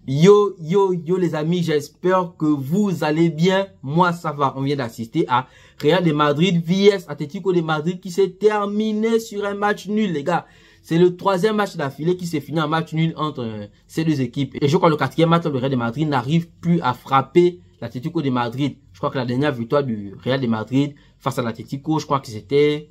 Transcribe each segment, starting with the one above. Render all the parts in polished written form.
Yo les amis, j'espère que vous allez bien. Moi ça va, on vient d'assister à Real de Madrid vs Atlético de Madrid qui s'est terminé sur un match nul les gars. C'est le troisième match d'affilée qui s'est fini en match nul entre ces deux équipes. Et je crois que le quatrième match, le Real de Madrid n'arrive plus à frapper l'Atlético de Madrid. Je crois que la dernière victoire du Real de Madrid face à l'Atlético, je crois que c'était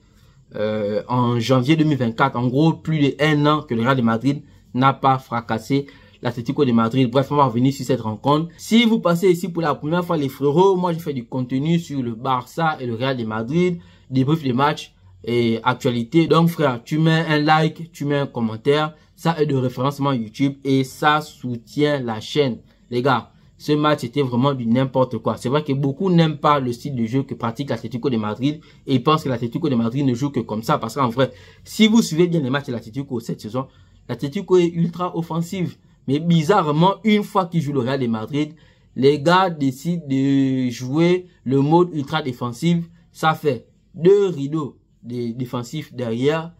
en janvier 2024. En gros, plus de 1 an que le Real de Madrid n'a pas fracassé l'Atlético de Madrid. Bref, on va revenir sur cette rencontre. Si vous passez ici pour la première fois les frérots, moi je fais du contenu sur le Barça et le Real de Madrid, débrief des matchs et actualité. Donc frère, tu mets un like, tu mets un commentaire, ça aide au référencement YouTube et ça soutient la chaîne. Les gars, ce match était vraiment du n'importe quoi. C'est vrai que beaucoup n'aiment pas le style de jeu que pratique l'Atlético de Madrid et ils pensent que l'Atlético de Madrid ne joue que comme ça. Parce qu'en vrai, si vous suivez bien les matchs de l'Atlético cette saison, l'Atlético est ultra offensive. Mais bizarrement, une fois qu'ils jouent le Real de Madrid, les gars décident de jouer le mode ultra défensif. Ça fait 2 rideaux défensifs derrière.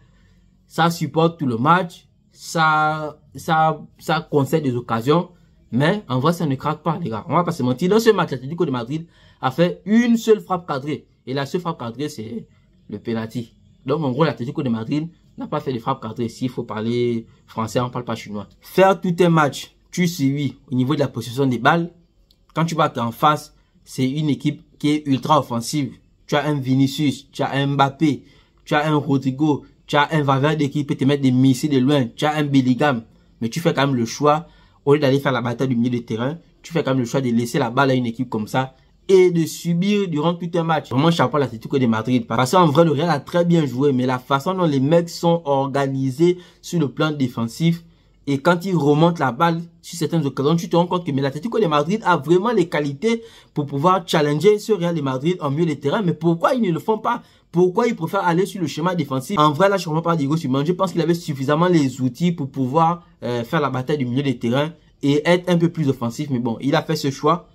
Ça supporte tout le match. Ça concède des occasions. Mais en vrai, ça ne craque pas, les gars. On va pas se mentir. Dans ce match, l'Atlético de Madrid a fait une seule frappe cadrée. Et la seule frappe cadrée, c'est le penalty. Donc, en gros, l'Atlético de Madrid n'a pas fait de frappe cadrée. S'il faut parler français, on ne parle pas chinois. Faire tout un match, tu suis au niveau de la possession des balles. Quand tu vois qu'en face, c'est une équipe qui est ultra offensive. Tu as un Vinicius, tu as un Mbappé, tu as un Rodrigo, tu as un Valverde qui peut te mettre des missiles de loin, tu as un Bellingham. Mais tu fais quand même le choix, au lieu d'aller faire la bataille du milieu de terrain, tu fais quand même le choix de laisser la balle à une équipe comme ça et de subir durant tout un match. Vraiment chapeau à l'Atlético de Madrid. Parce qu'en vrai, le Real a très bien joué, mais la façon dont les mecs sont organisés sur le plan défensif et quand ils remontent la balle sur certaines occasions, tu te rends compte que l'Atlético de Madrid a vraiment les qualités pour pouvoir challenger ce Real de Madrid en milieu de terrain. Mais pourquoi ils ne le font pas? Pourquoi ils préfèrent aller sur le schéma défensif? En vrai, là, je ne comprends pas Diego Simeone. Je pense qu'il avait suffisamment les outils pour pouvoir faire la bataille du milieu de terrain et être un peu plus offensif. Mais bon, il a fait ce choix.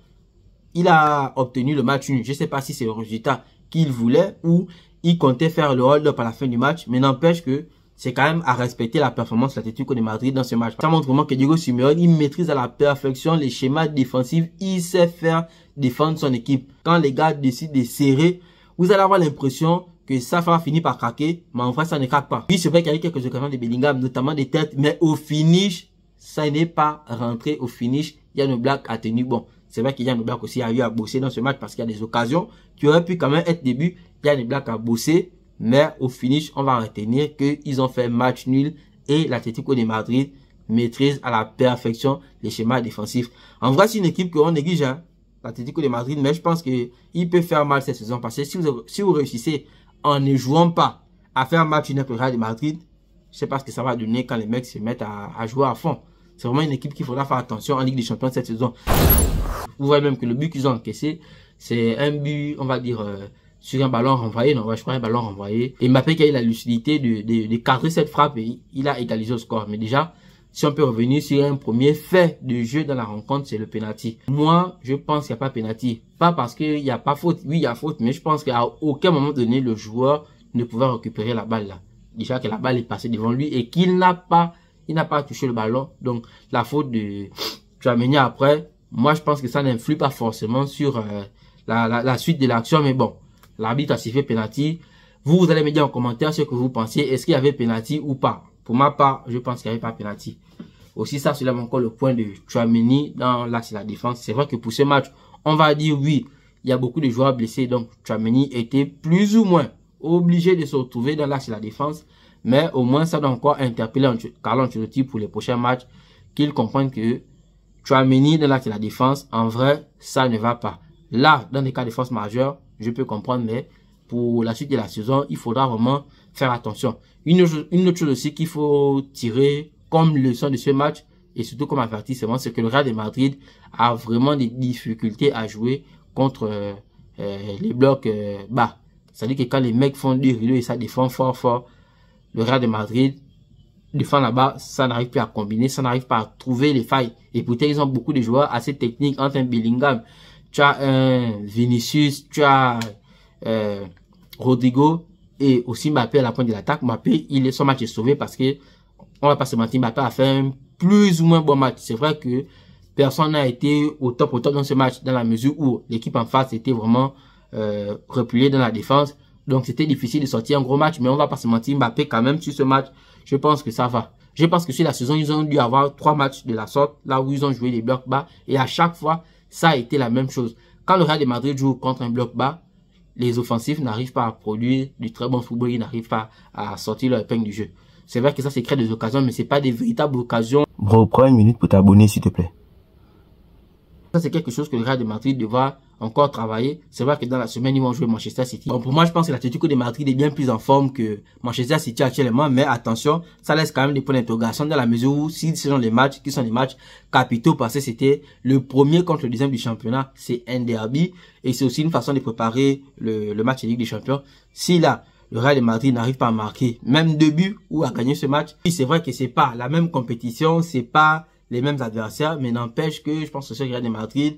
Il a obtenu le match nul. Je ne sais pas si c'est le résultat qu'il voulait ou il comptait faire le hold-up à la fin du match. Mais n'empêche que c'est quand même à respecter la performance de l'Atlético de Madrid dans ce match. Ça montre vraiment que Diego Simeone, il maîtrise à la perfection les schémas défensifs. Il sait faire défendre son équipe. Quand les gars décident de serrer, vous allez avoir l'impression que ça va finir par craquer. Mais en vrai, ça ne craque pas. Oui, c'est vrai qu'il y a eu quelques occasions de Bellingham, notamment des têtes. Mais au finish, ça n'est pas rentré. Au finish, Jan Oblak a tenu bon. C'est vrai que Jan Oblak aussi a eu à bosser dans ce match parce qu'il y a des occasions qui auraient pu quand même être début. Jan Oblak a bossé, mais au finish, on va retenir qu'ils ont fait match nul et l'Atlético de Madrid maîtrise à la perfection les schémas défensifs. En vrai, c'est une équipe qu'on néglige, hein, l'Atlético de Madrid, mais je pense qu'il peut faire mal cette saison parce que si vous réussissez en ne jouant pas à faire match nul avec le Real de Madrid, je sais pas ce que ça va donner quand les mecs se mettent à jouer à fond. C'est vraiment une équipe qu'il faudra faire attention en Ligue des Champions cette saison. Vous voyez même que le but qu'ils ont encaissé, c'est un but, on va dire, sur un ballon renvoyé. Non, je crois un ballon renvoyé. Et Mbappé qui a eu la lucidité de cadrer cette frappe et il a égalisé au score. Mais déjà, si on peut revenir sur un premier fait de jeu dans la rencontre, c'est le penalty. Moi, je pense qu'il n'y a pas penalty. Pas parce qu'il n'y a pas faute. Oui, il y a faute, mais je pense qu'à aucun moment donné, le joueur ne pouvait récupérer la balle là. Déjà que la balle est passée devant lui et qu'il n'a pas touché le ballon. Donc, la faute de Tchouaméni après, moi, je pense que ça n'influe pas forcément sur la suite de l'action. Mais bon, l'arbitre a sifflé penalty. Vous allez me dire en commentaire ce que vous pensez. Est-ce qu'il y avait penalty ou pas? Pour ma part, je pense qu'il n'y avait pas penalty. Aussi, ça soulève encore le point de Tchouaméni dans l'axe de la défense. C'est vrai que pour ce match, on va dire oui, il y a beaucoup de joueurs blessés. Donc, Tchouaméni était plus ou moins obligé de se retrouver dans l'axe de la défense. Mais au moins, ça doit encore interpeller Carlo Ancelotti pour les prochains matchs, qu'il comprenne que Tchouaméni dans l'axe de la défense, en vrai, ça ne va pas. Là, dans des cas de force majeure, je peux comprendre, mais pour la suite de la saison, il faudra vraiment faire attention. Une autre chose aussi qu'il faut tirer comme leçon de ce match, et surtout comme avertissement, c'est que le Real de Madrid a vraiment des difficultés à jouer contre les blocs bas. C'est-à-dire que quand les mecs font des rideaux et ça défend fort, le Real de Madrid défend là-bas, ça n'arrive plus à combiner, ça n'arrive pas à trouver les failles. Et pourtant, ils ont beaucoup de joueurs assez techniques entre un Bellingham, tu as un Vinicius, tu as Rodrigo et aussi Mbappé à la pointe de l'attaque. Mbappé, son match est sauvé parce que, on va pas se mentir, Mbappé a fait un plus ou moins bon match. C'est vrai que personne n'a été au top dans ce match, dans la mesure où l'équipe en face était vraiment repliée dans la défense. Donc c'était difficile de sortir un gros match, mais on va pas se mentir, Mbappé quand même sur ce match, je pense que ça va. Je pense que sur la saison, ils ont dû avoir 3 matchs de la sorte, là où ils ont joué des blocs bas, et à chaque fois, ça a été la même chose. Quand le Real de Madrid joue contre un bloc bas, les offensifs n'arrivent pas à produire du très bon football, ils n'arrivent pas à sortir leur épingle du jeu. C'est vrai que ça, c'est créer des occasions, mais c'est pas des véritables occasions. Bro, prends une minute pour t'abonner, s'il te plaît. Ça, c'est quelque chose que le Real de Madrid devra encore travailler. C'est vrai que dans la semaine, ils vont jouer Manchester City. Bon, pour moi, je pense que l'Atlético de Madrid est bien plus en forme que Manchester City actuellement. Mais attention, ça laisse quand même des points d'interrogation dans la mesure où, si ce sont les matchs qui sont des matchs capitaux, parce que c'était le premier contre le deuxième du championnat, c'est un derby. Et c'est aussi une façon de préparer le match de Ligue des Champions. Si là, le Real de Madrid n'arrive pas à marquer même 2 buts ou à gagner ce match, c'est vrai que c'est pas la même compétition, c'est pas les mêmes adversaires, mais n'empêche que je pense que ce Real de Madrid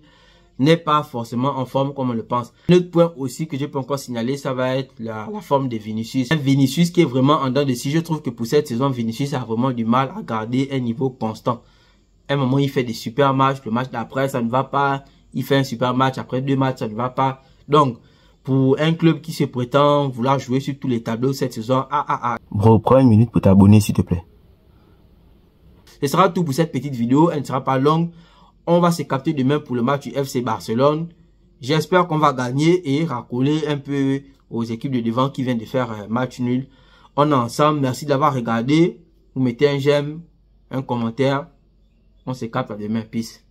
n'est pas forcément en forme comme on le pense. Un autre point aussi que je peux encore signaler, ça va être la forme de Vinicius. Un Vinicius qui est vraiment en dents de scie. Je trouve que pour cette saison, Vinicius a vraiment du mal à garder un niveau constant. À un moment, il fait des super matchs, le match d'après, ça ne va pas. Il fait un super match, après 2 matchs, ça ne va pas. Donc, pour un club qui se prétend vouloir jouer sur tous les tableaux cette saison, Bro, prends une minute pour t'abonner, s'il te plaît. Ce sera tout pour cette petite vidéo. Elle ne sera pas longue. On va se capter demain pour le match du FC Barcelone. J'espère qu'on va gagner et racoler un peu aux équipes de devant qui viennent de faire un match nul. On est ensemble. Merci d'avoir regardé. Vous mettez un j'aime, un commentaire. On se capte à demain. Peace.